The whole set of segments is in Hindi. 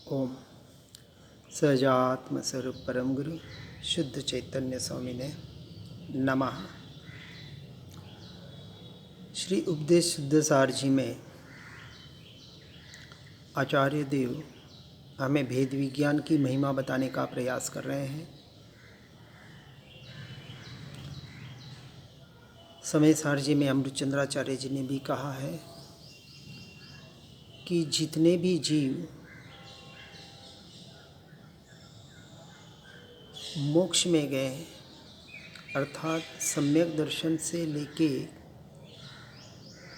ओम सहजात्म स्वरूप परम गुरु शुद्ध चैतन्य स्वामी ने नमः। श्री उपदेश शुद्ध सार जी में आचार्य देव हमें भेद विज्ञान की महिमा बताने का प्रयास कर रहे हैं। समय सार जी में अमृतचंद्राचार्य जी ने भी कहा है कि जितने भी जीव मोक्ष में गए अर्थात सम्यक दर्शन से लेके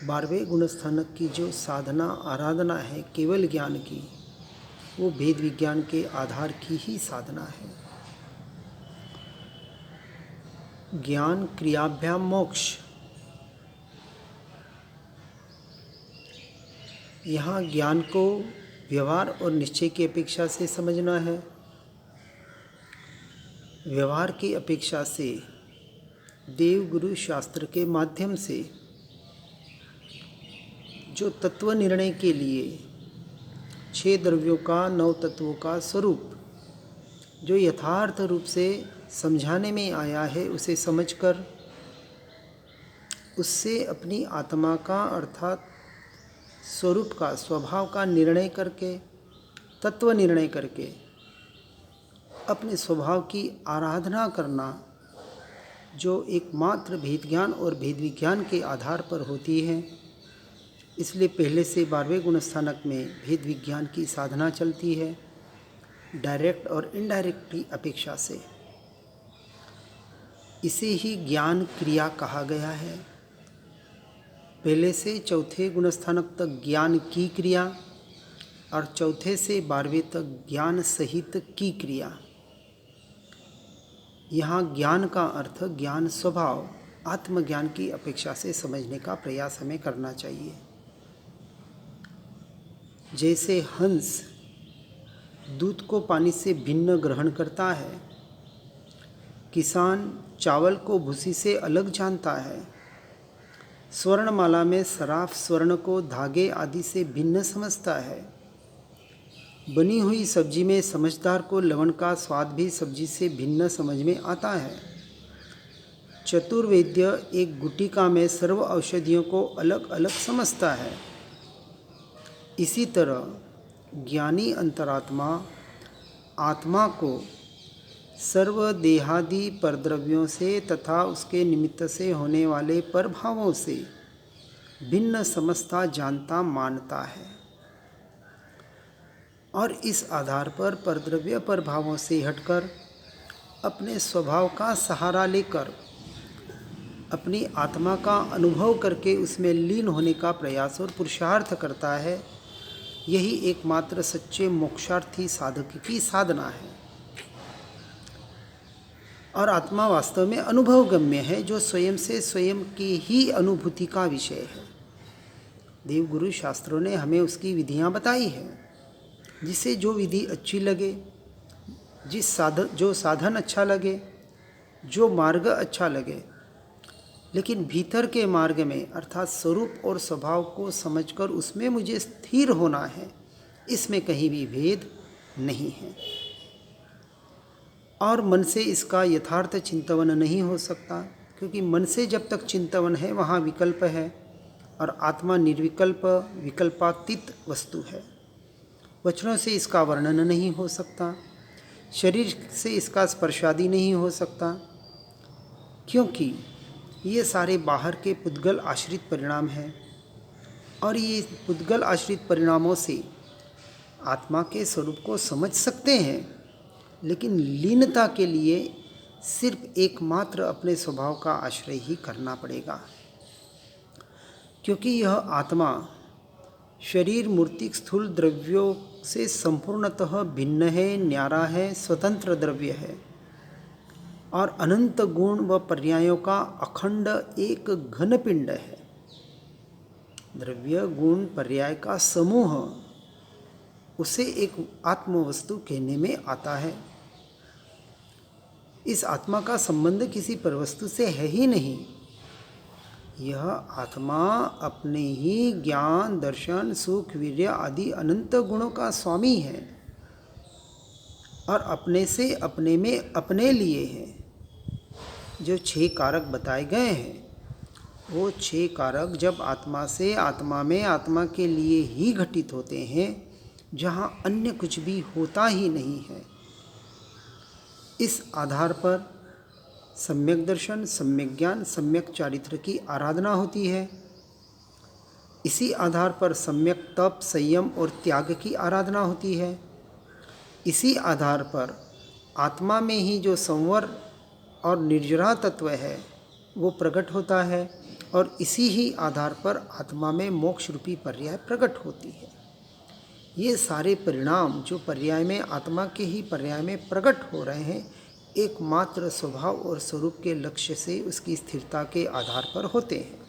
12वें गुणस्थानक की जो साधना आराधना है केवल ज्ञान की, वो भेद विज्ञान के आधार की ही साधना है। ज्ञान क्रियाभ्याम मोक्ष, यहाँ ज्ञान को व्यवहार और निश्चय की अपेक्षा से समझना है। व्यवहार की अपेक्षा से देव गुरु शास्त्र के माध्यम से जो तत्व निर्णय के लिए 6 द्रव्यों का 9 तत्वों का स्वरूप जो यथार्थ रूप से समझाने में आया है, उसे समझकर उससे अपनी आत्मा का अर्थात स्वरूप का स्वभाव का निर्णय करके तत्व निर्णय करके अपने स्वभाव की आराधना करना, जो एकमात्र भेद ज्ञान और भेद विज्ञान के आधार पर होती है। इसलिए पहले से 12वें गुणस्थानक में भेद विज्ञान की साधना चलती है, डायरेक्ट और इनडायरेक्ट की अपेक्षा से। इसे ही ज्ञान क्रिया कहा गया है। पहले से 4थे गुणस्थानक तक ज्ञान की क्रिया और 4थे से 12वें तक ज्ञान सहित की क्रिया। यहाँ ज्ञान का अर्थ ज्ञान स्वभाव आत्मज्ञान की अपेक्षा से समझने का प्रयास हमें करना चाहिए। जैसे हंस दूध को पानी से भिन्न ग्रहण करता है, किसान चावल को भूसी से अलग जानता है, स्वर्णमाला में सराफ स्वर्ण को धागे आदि से भिन्न समझता है, बनी हुई सब्जी में समझदार को लवण का स्वाद भी सब्जी से भिन्न समझ में आता है। चतुर्वेद्य एक गुटिका में सर्व औषधियों को अलग अलग समझता है। इसी तरह ज्ञानी अंतरात्मा आत्मा को सर्व देहादि परद्रव्यों से तथा उसके निमित्त से होने वाले परभावों से भिन्न समझता जानता मानता है, और इस आधार पर परद्रव्य प्रभावों से हटकर अपने स्वभाव का सहारा लेकर अपनी आत्मा का अनुभव करके उसमें लीन होने का प्रयास और पुरुषार्थ करता है। यही एकमात्र सच्चे मोक्षार्थी साधक की साधना है। और आत्मा वास्तव में अनुभवगम्य है, जो स्वयं से स्वयं की ही अनुभूति का विषय है। देव गुरु शास्त्रों ने हमें उसकी विधियां बताई है। जिसे जो विधि अच्छी लगे, जो साधन अच्छा लगे, जो मार्ग अच्छा लगे, लेकिन भीतर के मार्ग में अर्थात स्वरूप और स्वभाव को समझकर उसमें मुझे स्थिर होना है, इसमें कहीं भी भेद नहीं है। और मन से इसका यथार्थ चिंतन नहीं हो सकता, क्योंकि मन से जब तक चिंतन है वहाँ विकल्प है, और आत्मा निर्विकल्प विकल्पातीत वस्तु है। वचनों से इसका वर्णन नहीं हो सकता, शरीर से इसका स्पर्शादि नहीं हो सकता, क्योंकि ये सारे बाहर के पुद्गल आश्रित परिणाम हैं। और ये पुद्गल आश्रित परिणामों से आत्मा के स्वरूप को समझ सकते हैं, लेकिन लीनता के लिए सिर्फ एकमात्र अपने स्वभाव का आश्रय ही करना पड़ेगा, क्योंकि यह आत्मा शरीर मूर्तिक स्थूल द्रव्यों से संपूर्णतः भिन्न है, न्यारा है, स्वतंत्र द्रव्य है, और अनंत गुण व पर्यायों का अखंड एक घन पिंड है। द्रव्य गुण पर्याय का समूह उसे एक आत्मवस्तु कहने में आता है। इस आत्मा का संबंध किसी परवस्तु से है ही नहीं। यह आत्मा अपने ही ज्ञान दर्शन सुख वीर्य आदि अनंत गुणों का स्वामी है। और अपने से अपने में अपने लिए है। जो 6 कारक बताए गए हैं वो 6 कारक जब आत्मा से आत्मा में आत्मा के लिए ही घटित होते हैं, जहाँ अन्य कुछ भी होता ही नहीं है। इस आधार पर सम्यक दर्शन, सम्यक ज्ञान, सम्यक चारित्र की आराधना होती है। इसी आधार पर सम्यक तप, संयम और त्याग की आराधना होती है। इसी आधार पर आत्मा में ही जो संवर और निर्जरा तत्व है वो प्रकट होता है, और इसी ही आधार पर आत्मा में मोक्ष रूपी पर्याय प्रकट होती है। ये सारे परिणाम जो पर्याय में आत्मा के ही पर्याय में प्रकट हो रहे हैं, एकमात्र स्वभाव और स्वरूप के लक्ष्य से उसकी स्थिरता के आधार पर होते हैं।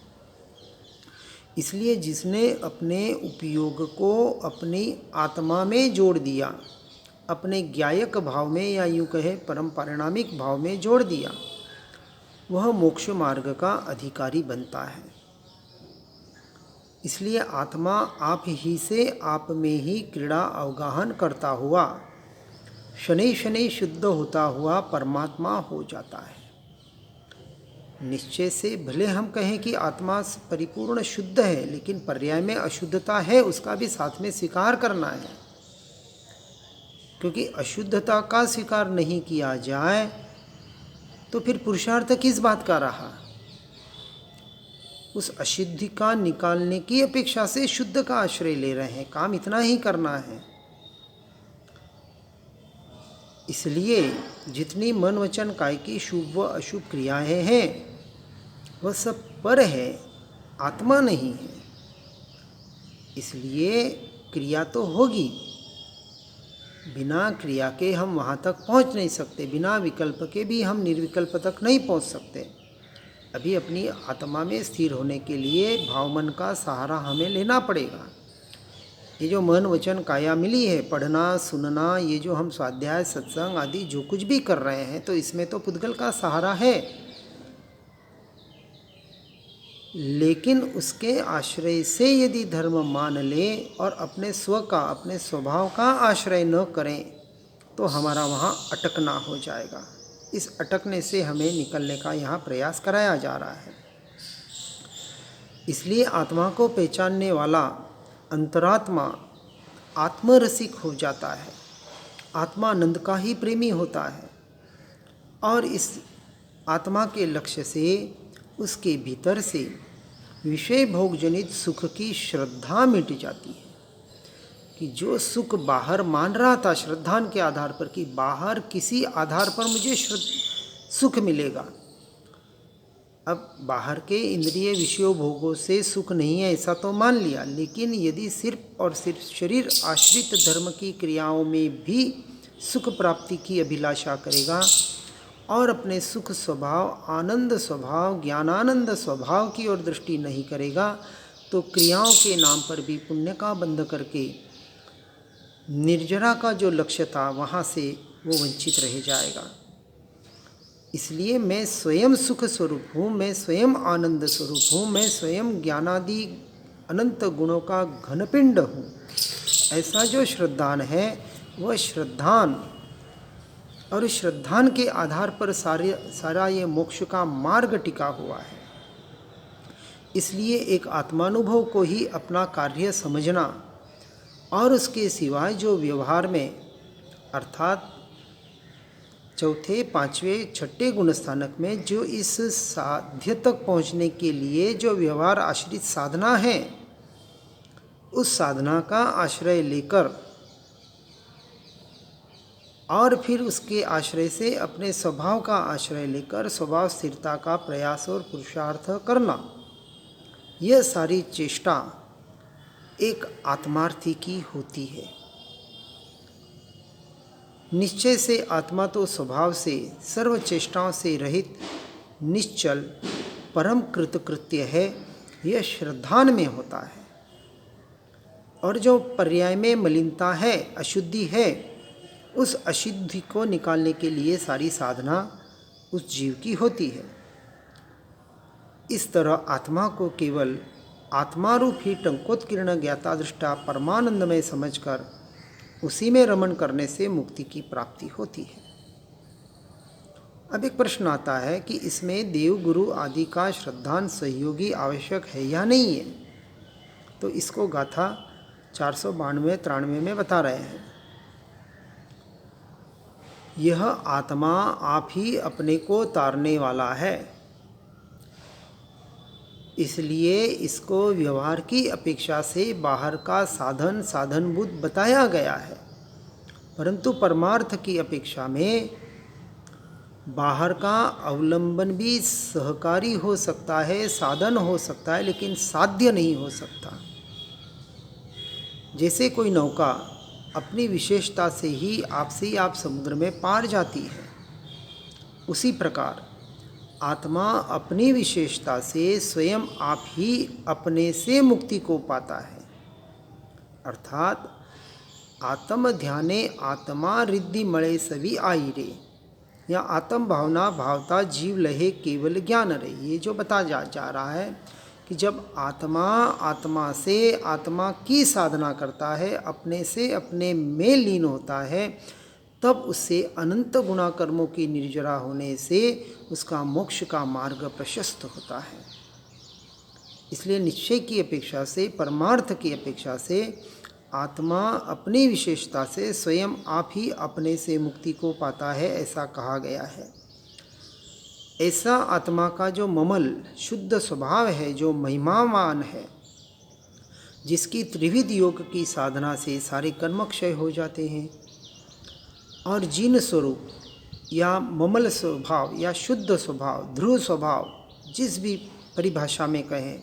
इसलिए जिसने अपने उपयोग को अपनी आत्मा में जोड़ दिया, अपने ज्ञायक भाव में, या यूँ कहे परम पारिणामिक भाव में जोड़ दिया, वह मोक्ष मार्ग का अधिकारी बनता है। इसलिए आत्मा आप ही से आप में ही क्रीड़ा अवगाहन करता हुआ शनै शनै शुद्ध होता हुआ परमात्मा हो जाता है। निश्चय से भले हम कहें कि आत्मा परिपूर्ण शुद्ध है, लेकिन पर्याय में अशुद्धता है, उसका भी साथ में स्वीकार करना है। क्योंकि अशुद्धता का स्वीकार नहीं किया जाए तो फिर पुरुषार्थ किस बात का रहा। उस अशुद्धि का निकालने की अपेक्षा से शुद्ध का आश्रय ले रहे हैं, काम इतना ही करना है। इसलिए जितनी मन वचन काय की शुभ व अशुभ क्रियाएं हैं वह सब पर है, आत्मा नहीं है। इसलिए क्रिया तो होगी, बिना क्रिया के हम वहाँ तक पहुँच नहीं सकते, बिना विकल्प के भी हम निर्विकल्प तक नहीं पहुँच सकते। अभी अपनी आत्मा में स्थिर होने के लिए भाव मन का सहारा हमें लेना पड़ेगा। ये जो मन वचन काया मिली है, पढ़ना सुनना, ये जो हम स्वाध्याय सत्संग आदि जो कुछ भी कर रहे हैं, तो इसमें तो पुद्गल का सहारा है, लेकिन उसके आश्रय से यदि धर्म मान ले और अपने स्व का, अपने स्वभाव का आश्रय न करें तो हमारा वहाँ अटकना हो जाएगा। इस अटकने से हमें निकलने का यहाँ प्रयास कराया जा रहा है। इसलिए आत्मा को पहचानने वाला अंतरात्मा आत्मरसिक हो जाता है, आत्मानंद का ही प्रेमी होता है, और इस आत्मा के लक्ष्य से उसके भीतर से विषय भोग जनित सुख की श्रद्धा मिट जाती है। कि जो सुख बाहर मान रहा था श्रद्धान के आधार पर कि बाहर किसी आधार पर मुझे सुख मिलेगा, अब बाहर के इंद्रिय विषयों भोगों से सुख नहीं है ऐसा तो मान लिया, लेकिन यदि सिर्फ और सिर्फ शरीर आश्रित धर्म की क्रियाओं में भी सुख प्राप्ति की अभिलाषा करेगा और अपने सुख स्वभाव, आनंद स्वभाव, ज्ञानानंद स्वभाव की ओर दृष्टि नहीं करेगा, तो क्रियाओं के नाम पर भी पुण्य का बंध करके निर्जरा का जो लक्ष्य था वहाँ से वो वंचित रह जाएगा। इसलिए मैं स्वयं सुख स्वरूप हूँ, मैं स्वयं आनंद स्वरूप हूँ, मैं स्वयं ज्ञानादि अनंत गुणों का घनपिंड हूँ, ऐसा जो श्रद्धान है वह श्रद्धान, और श्रद्धान के आधार पर सारा ये मोक्ष का मार्ग टिका हुआ है। इसलिए एक आत्मानुभव को ही अपना कार्य समझना और उसके सिवाय जो व्यवहार में, अर्थात चौथे, पांचवें, छठे गुण स्थानक में जो इस साध्य तक पहुंचने के लिए जो व्यवहार आश्रित साधना है, उस साधना का आश्रय लेकर और फिर उसके आश्रय से अपने स्वभाव का आश्रय लेकर स्वभाव स्थिरता का प्रयास और पुरुषार्थ करना, यह सारी चेष्टा एक आत्मार्थी की होती है। निश्चय से आत्मा तो स्वभाव से सर्व चेष्टाओं से रहित निश्चल परम कृतकृत्य है, यह श्रद्धान में होता है। और जो पर्याय में मलिनता है, अशुद्धि है, उस अशुद्धि को निकालने के लिए सारी साधना उस जीव की होती है। इस तरह आत्मा को केवल आत्मारूप ही टंकोत्कीर्ण ज्ञाता दृष्टा परमानंदमय समझकर उसी में रमण करने से मुक्ति की प्राप्ति होती है। अब एक प्रश्न आता है कि इसमें देव गुरु आदि का श्रद्धान सहयोगी आवश्यक है या नहीं है। तो इसको गाथा 492-93 में बता रहे हैं। यह आत्मा आप ही अपने को तारने वाला है, इसलिए इसको व्यवहार की अपेक्षा से बाहर का साधन साधनभूत बताया गया है। परंतु परमार्थ की अपेक्षा में बाहर का अवलंबन भी सहकारी हो सकता है, साधन हो सकता है, लेकिन साध्य नहीं हो सकता। जैसे कोई नौका अपनी विशेषता से ही आप समुद्र में पार जाती है, उसी प्रकार आत्मा अपनी विशेषता से स्वयं आप ही अपने से मुक्ति को पाता है। अर्थात आत्म ध्याने आत्मा रिद्धि मळे सभी आई रे, या आत्म भावना भावता जीव लहे केवल ज्ञान रे। ये जो बता जा रहा है कि जब आत्मा से आत्मा की साधना करता है, अपने से अपने में लीन होता है, तब उससे अनंत गुणा कर्मों की निर्जरा होने से उसका मोक्ष का मार्ग प्रशस्त होता है। इसलिए निश्चय की अपेक्षा से, परमार्थ की अपेक्षा से आत्मा अपनी विशेषता से स्वयं आप ही अपने से मुक्ति को पाता है, ऐसा कहा गया है। ऐसा आत्मा का जो ममल शुद्ध स्वभाव है, जो महिमावान है, जिसकी त्रिविध योग की साधना से सारे कर्म क्षय हो जाते हैं, और जिन स्वरूप या ममल स्वभाव या शुद्ध स्वभाव, ध्रुव स्वभाव, जिस भी परिभाषा में कहें,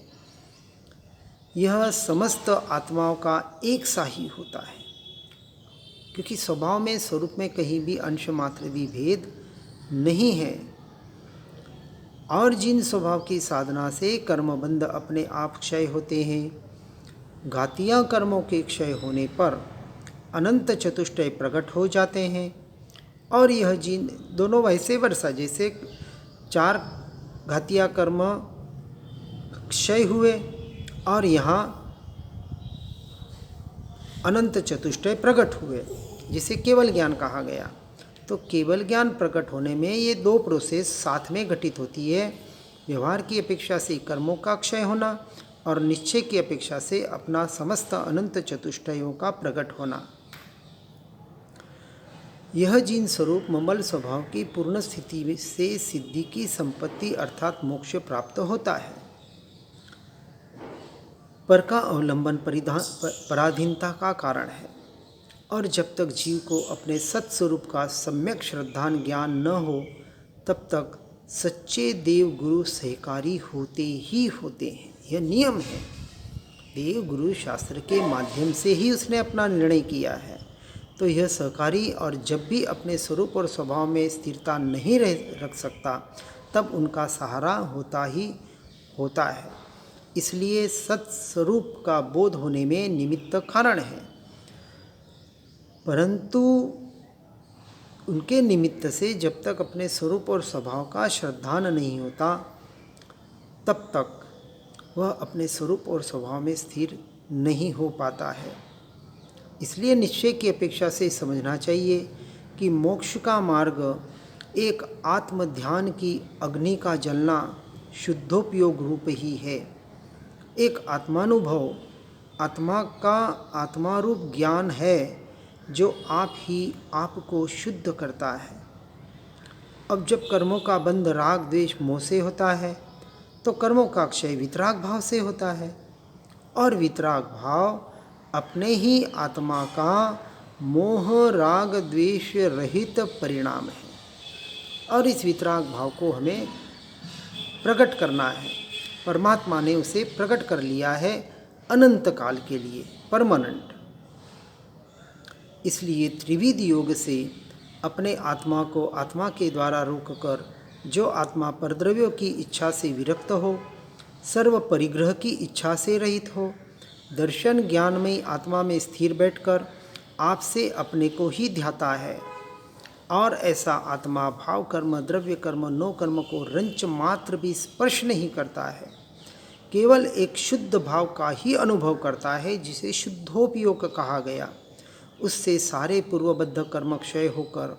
यह समस्त आत्माओं का एक सा ही होता है, क्योंकि स्वभाव में, स्वरूप में कहीं भी अंश मात्र भी भेद नहीं है। और जिन स्वभाव की साधना से कर्मबंध अपने आप क्षय होते हैं, घातियाँ कर्मों के क्षय होने पर अनंत चतुष्टय प्रकट हो जाते हैं। और यह जिन दोनों वैसे वर्षा, जैसे 4 घातिया कर्म क्षय हुए और यहाँ अनंत चतुष्टय प्रकट हुए, जिसे केवल ज्ञान कहा गया। तो केवल ज्ञान प्रकट होने में ये 2 प्रोसेस साथ में घटित होती है। व्यवहार की अपेक्षा से कर्मों का क्षय होना और निश्चय की अपेक्षा से अपना समस्त अनंत चतुष्टयों का प्रकट होना। यह जिन स्वरूप ममल स्वभाव की पूर्ण स्थिति से सिद्धि की संपत्ति अर्थात मोक्ष प्राप्त होता है। पर का अवलंबन पराधीनता का कारण है, और जब तक जीव को अपने सत्स्वरूप का सम्यक श्रद्धान ज्ञान न हो, तब तक सच्चे देव गुरु सहकारी होते ही होते हैं। यह नियम है। देव गुरु शास्त्र के माध्यम से ही उसने अपना निर्णय किया है, तो यह सहकारी, और जब भी अपने स्वरूप और स्वभाव में स्थिरता नहीं रख सकता, तब उनका सहारा होता ही होता है। इसलिए सत्स्वरूप का बोध होने में निमित्त कारण है, परंतु उनके निमित्त से जब तक अपने स्वरूप और स्वभाव का श्रद्धान नहीं होता, तब तक वह अपने स्वरूप और स्वभाव में स्थिर नहीं हो पाता है। इसलिए निश्चय की अपेक्षा से समझना चाहिए कि मोक्ष का मार्ग एक आत्मध्यान की अग्नि का जलना शुद्धोपयोग रूप ही है। एक आत्मानुभव, आत्मा का आत्मारूप ज्ञान है, जो आप ही आपको शुद्ध करता है। अब जब कर्मों का बंध राग द्वेष मोह से होता है, तो कर्मों का क्षय वितराग भाव से होता है, और वितराग भाव अपने ही आत्मा का मोह राग द्वेष रहित परिणाम है। और इस वितराग भाव को हमें प्रकट करना है। परमात्मा ने उसे प्रकट कर लिया है अनंत काल के लिए, परमानेंट। इसलिए त्रिविध योग से अपने आत्मा को आत्मा के द्वारा रोककर, जो आत्मा परद्रव्यों की इच्छा से विरक्त हो, सर्व परिग्रह की इच्छा से रहित हो, दर्शन ज्ञानमयी आत्मा में स्थिर बैठकर आपसे अपने को ही ध्याता है, और ऐसा आत्मा भाव कर्म, द्रव्य कर्म, नो कर्म को रंच मात्र भी स्पर्श नहीं करता है, केवल एक शुद्ध भाव का ही अनुभव करता है, जिसे शुद्धोपयोग कहा गया। उससे सारे पूर्वबद्ध कर्म क्षय होकर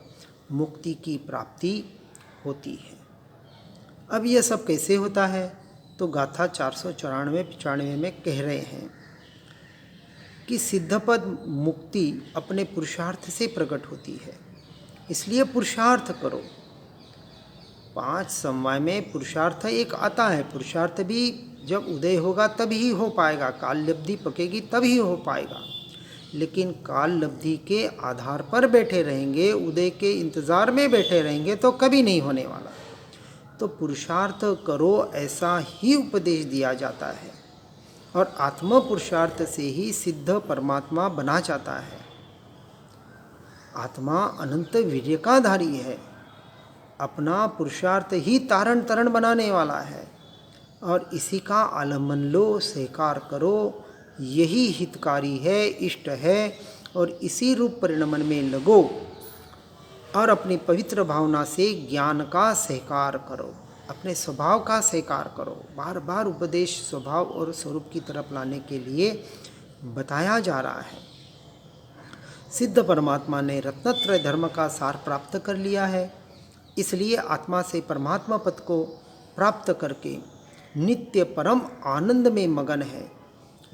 मुक्ति की प्राप्ति होती है। अब यह सब कैसे होता है? तो गाथा 494-95 में कह रहे हैं कि सिद्धपद मुक्ति अपने पुरुषार्थ से प्रकट होती है, इसलिए पुरुषार्थ करो। 5 समवाय में पुरुषार्थ एक आता है। पुरुषार्थ भी जब उदय होगा तभी हो पाएगा, काल लब्धि पकेगी तभी हो पाएगा। लेकिन काल लब्धि के आधार पर बैठे रहेंगे, उदय के इंतज़ार में बैठे रहेंगे तो कभी नहीं होने वाला। तो पुरुषार्थ करो ऐसा ही उपदेश दिया जाता है और आत्म पुरुषार्थ से ही सिद्ध परमात्मा बना जाता है। आत्मा अनंत वीर्य का धारी है, अपना पुरुषार्थ ही तारण तरण बनाने वाला है और इसी का आलम्बन लो, स्वीकार करो। यही हितकारी है, इष्ट है और इसी रूप परिणमन में लगो और अपनी पवित्र भावना से ज्ञान का स्वीकार करो, अपने स्वभाव का स्वीकार करो। बार बार उपदेश स्वभाव और स्वरूप की तरफ लाने के लिए बताया जा रहा है। सिद्ध परमात्मा ने रत्नत्रय धर्म का सार प्राप्त कर लिया है, इसलिए आत्मा से परमात्मा पद को प्राप्त करके नित्य परम आनंद में मगन है,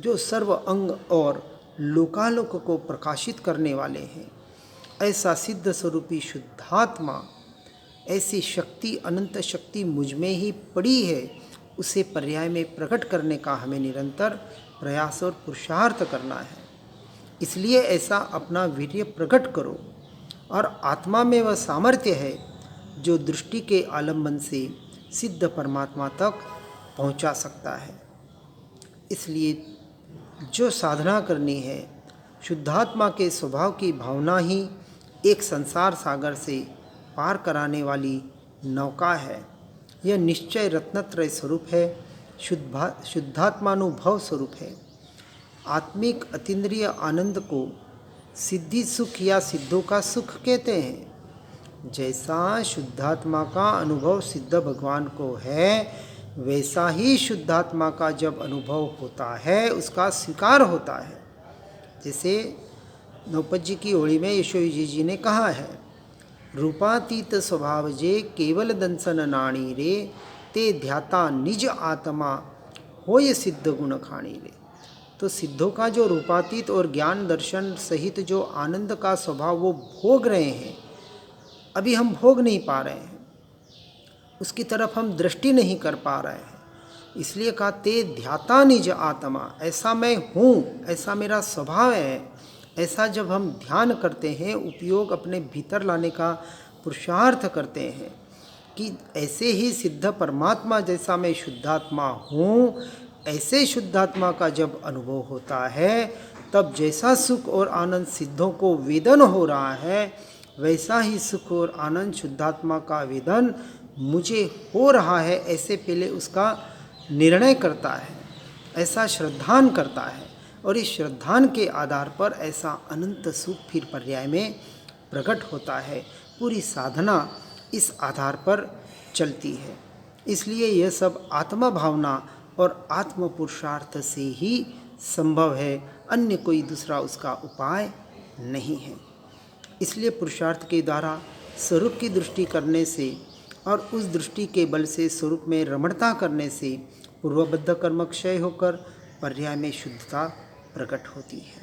जो सर्व अंग और लोकालोक को प्रकाशित करने वाले हैं। ऐसा सिद्ध स्वरूपी शुद्धात्मा, ऐसी शक्ति, अनंत शक्ति मुझ में ही पड़ी है, उसे पर्याय में प्रकट करने का हमें निरंतर प्रयास और पुरुषार्थ करना है। इसलिए ऐसा अपना वीर्य प्रकट करो और आत्मा में वह सामर्थ्य है जो दृष्टि के आलंबन से सिद्ध परमात्मा तक पहुंचा सकता है। इसलिए जो साधना करनी है, शुद्धात्मा के स्वभाव की भावना ही एक संसार सागर से पार कराने वाली नौका है। यह निश्चय रत्नत्रय स्वरूप है, शुद्धात्मानुभव स्वरूप है। आत्मिक अतीन्द्रिय आनंद को सिद्धि सुख या सिद्धों का सुख कहते हैं। जैसा शुद्धात्मा का अनुभव सिद्ध भगवान को है, वैसा ही शुद्धात्मा का जब अनुभव होता है उसका स्वीकार होता है। जैसे नौपद जी की होली में यशोजी जी ने कहा है, रूपातीत स्वभाव जे केवल दंसन नाणी रे, ते ध्याता निज आत्मा होय सिद्ध गुण खाणी रे। तो सिद्धों का जो रूपातीत और ज्ञान दर्शन सहित जो आनंद का स्वभाव वो भोग रहे हैं, अभी हम भोग नहीं पा रहे हैं, उसकी तरफ हम दृष्टि नहीं कर पा रहे हैं, इसलिए कहा ते ध्याता निज आत्मा, ऐसा मैं हूँ, ऐसा मेरा स्वभाव है। ऐसा जब हम ध्यान करते हैं, उपयोग अपने भीतर लाने का पुरुषार्थ करते हैं कि ऐसे ही सिद्ध परमात्मा जैसा मैं शुद्धात्मा हूँ, ऐसे शुद्धात्मा का जब अनुभव होता है, तब जैसा सुख और आनंद सिद्धों को वेदन हो रहा है, वैसा ही सुख और आनंद शुद्धात्मा का वेदन मुझे हो रहा है। ऐसे पहले उसका निर्णय करता है, ऐसा श्रद्धान करता है और इस श्रद्धान के आधार पर ऐसा अनंत सुख फिर पर्याय में प्रकट होता है। पूरी साधना इस आधार पर चलती है। इसलिए यह सब आत्मा भावना और आत्म पुरुषार्थ से ही संभव है, अन्य कोई दूसरा उसका उपाय नहीं है। इसलिए पुरुषार्थ के द्वारा स्वरूप की दृष्टि करने से और उस दृष्टि के बल से स्वरूप में रमणता करने से पूर्वबद्ध कर्म क्षय होकर पर्याय में शुद्धता प्रकट होती है।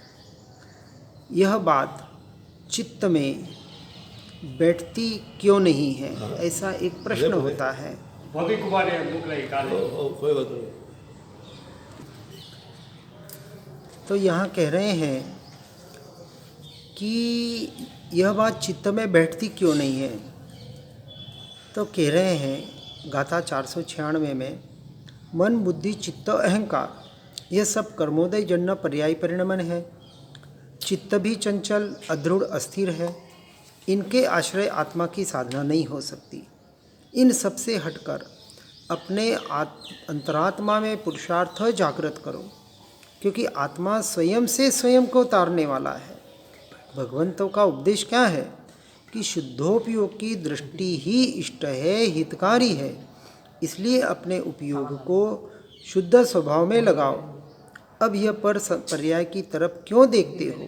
यह बात चित्त में बैठती क्यों नहीं है, ऐसा एक प्रश्न होता है। तो यहाँ कह रहे हैं कि यह बात चित्त में बैठती क्यों नहीं है। तो कह रहे हैं गाथा 496 में, मन बुद्धि चित्त अहंकार यह सब कर्मोदय जन्य पर्यायी परिणमन है। चित्त भी चंचल अदृढ़ अस्थिर है, इनके आश्रय आत्मा की साधना नहीं हो सकती। इन सब से हटकर अपने अंतरात्मा में पुरुषार्थ जागृत करो, क्योंकि आत्मा स्वयं से स्वयं को तारने वाला है। भगवंतों का उपदेश क्या है कि शुद्धोपयोग की दृष्टि ही इष्ट है, हितकारी है। इसलिए अपने उपयोग को शुद्ध स्वभाव में लगाओ। अब यह पर पर्याय की तरफ क्यों देखते हो?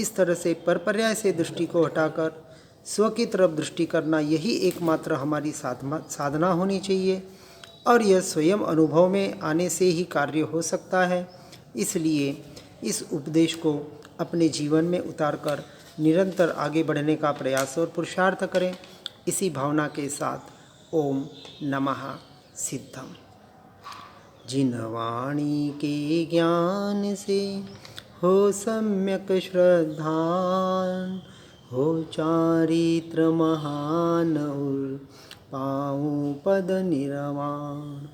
इस तरह से परपर्याय से दृष्टि को हटाकर स्व की तरफ दृष्टि करना, यही एकमात्र हमारी साधना होनी चाहिए और यह स्वयं अनुभव में आने से ही कार्य हो सकता है। इसलिए इस उपदेश को अपने जीवन में उतारकर निरंतर आगे बढ़ने का प्रयास और पुरुषार्थ करें। इसी भावना के साथ ओम नमः सिद्धम। जिन वाणी के ज्ञान से हो सम्यक श्रद्धान, हो चारित्र महान और पाऊँ पद निर्वाण।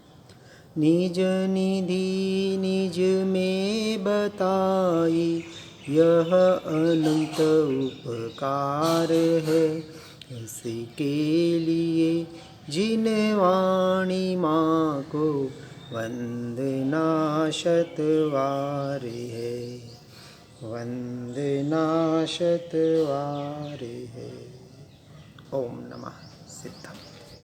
निज निधि निज में बताई, यह अनंत उपकार है। इसके लिए जिन वाणी माँ को वंदना शतवार है, वंदना शतवार है। ओम नमः सिद्धम।